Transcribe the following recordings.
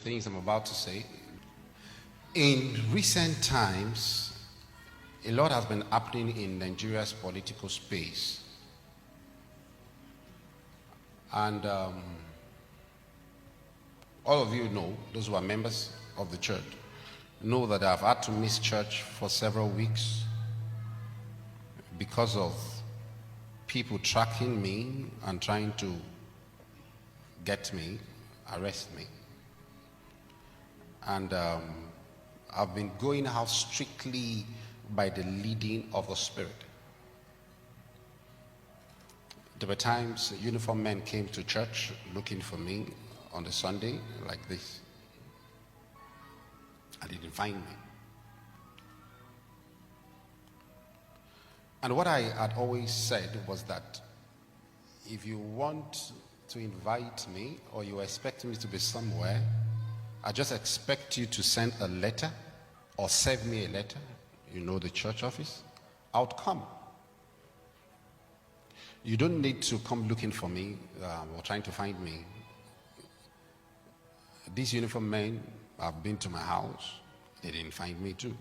things I'm about to say. In recent times, a lot has been happening in Nigeria's political space. And all of you know, those who are members of the church, know that I've had to miss church for several weeks because of people tracking me and trying to get me, arrest me. And I've been going out strictly by the leading of the Spirit. There were times uniformed men came to church looking for me on the Sunday like this. I didn't find me. And what I had always said was that if you want to invite me or you expect me to be somewhere, I just expect you to send a letter or send me a letter. You know the church office. I would come. You don't need to come looking for me or trying to find me. These uniformed men have been to my house. They didn't find me too.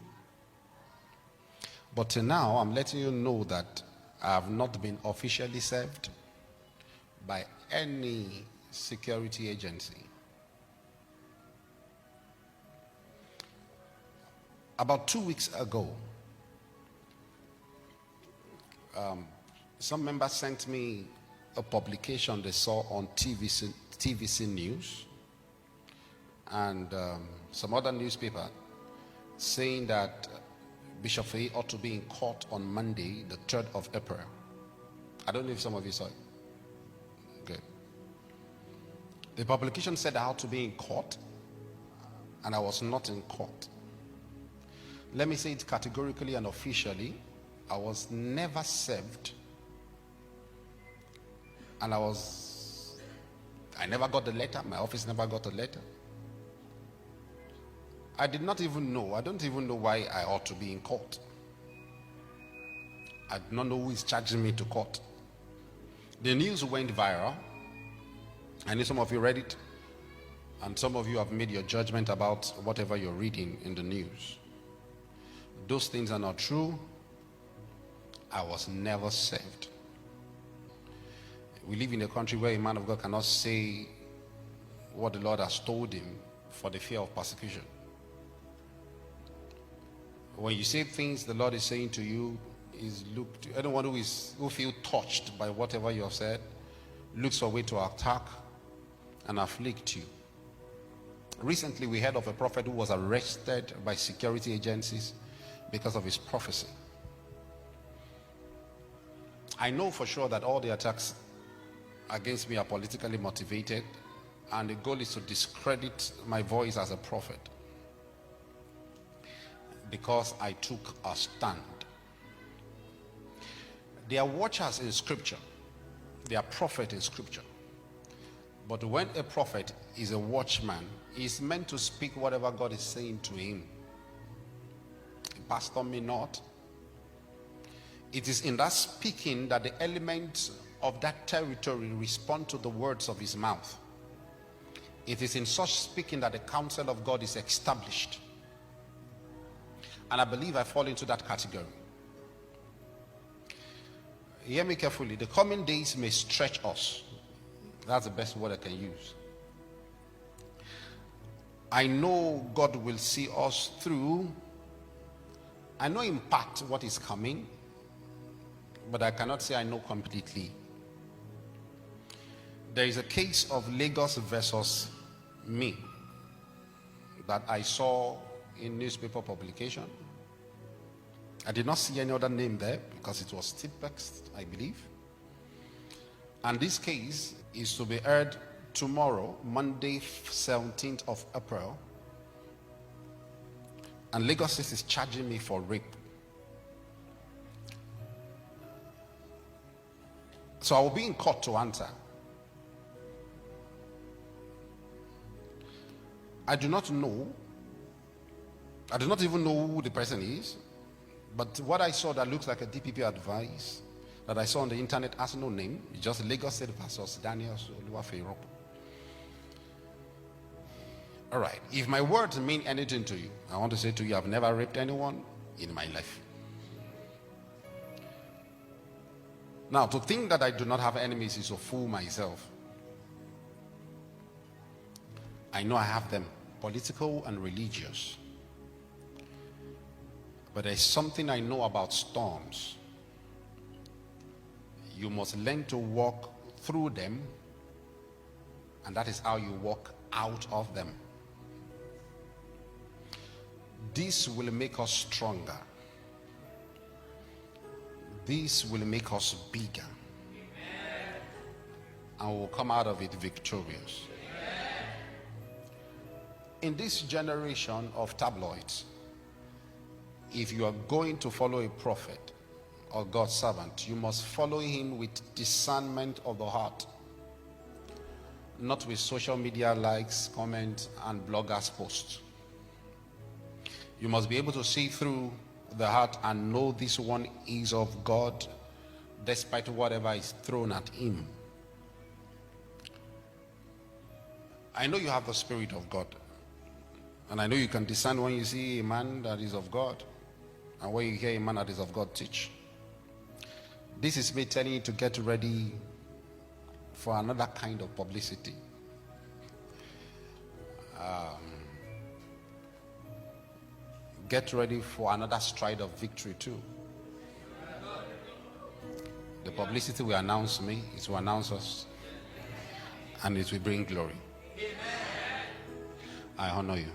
But till now, I'm letting you know that I have not been officially served by any security agency. About 2 weeks ago, some members sent me a publication they saw on TVC News and some other newspaper saying that Bishop Faye ought to be in court on Monday, the 3rd of April. I don't know if some of you saw it. Good. The publication said I ought to be in court, and I was not in court. Let me say it categorically and officially. I was never served, and I never got the letter. My office never got a letter. I did not even know. I don't even know why I ought to be in court. I do not know who is charging me to court. The news went viral. I know some of you read it, and some of you have made your judgment about whatever you're reading in the news. Those things are not true. I was never saved. We live in a country where a man of God cannot say what the Lord has told him for the fear of persecution. When you say things the Lord is saying to you, is look to anyone who feel touched by whatever you have said, looks for a way to attack and afflict you. Recently we heard of a prophet who was arrested by security agencies because of his prophecy. I know for sure that all the attacks against me are politically motivated, and the goal is to discredit my voice as a prophet because I took a stand. They are watchers in scripture. They are prophets in scripture. But when a prophet is a watchman, he is meant to speak whatever God is saying to him. A pastor may not. It is in that speaking that the elements of that territory respond to the words of his mouth. It is in such speaking that the counsel of God is established. And I believe I fall into that category. Hear me carefully. The coming days may stretch us. That's the best word I can use. I know God will see us through. I know in part what is coming, but I cannot say I know completely. There is a case of Lagos versus me that I saw in newspaper publication. I did not see any other name there because it was Tipex, I believe. And this case is to be heard tomorrow, Monday, 17th of April. And Lagos State is charging me for rape. So I will be in court to answer. I do not know. I do not even know who the person is. But what I saw that looks like a DPP advice that I saw on the internet has no name. It's just Lagos State versus Daniel Oluwafeyi. All right. If my words mean anything to you, I want to say to you, I've never raped anyone in my life. Now, to think that I do not have enemies is to fool myself. I know I have them, political and religious. But there's something I know about storms. You must learn to walk through them, and that is how you walk out of them. This will make us stronger. This will make us bigger. Amen. And we'll come out of it victorious. Amen. In this generation of tabloids, if you are going to follow a prophet or God's servant, you must follow him with discernment of the heart, not with social media likes, comments, and bloggers' posts. You must be able to see through the heart and know this one is of God, despite whatever is thrown at him. I know you have the Spirit of God, and I know you can discern when you see a man that is of God and when you hear a man that is of God teach. This is me telling you to get ready for another kind of publicity. Get ready for another stride of victory too. The publicity will announce me, it will announce us, and it will bring glory. I honor you.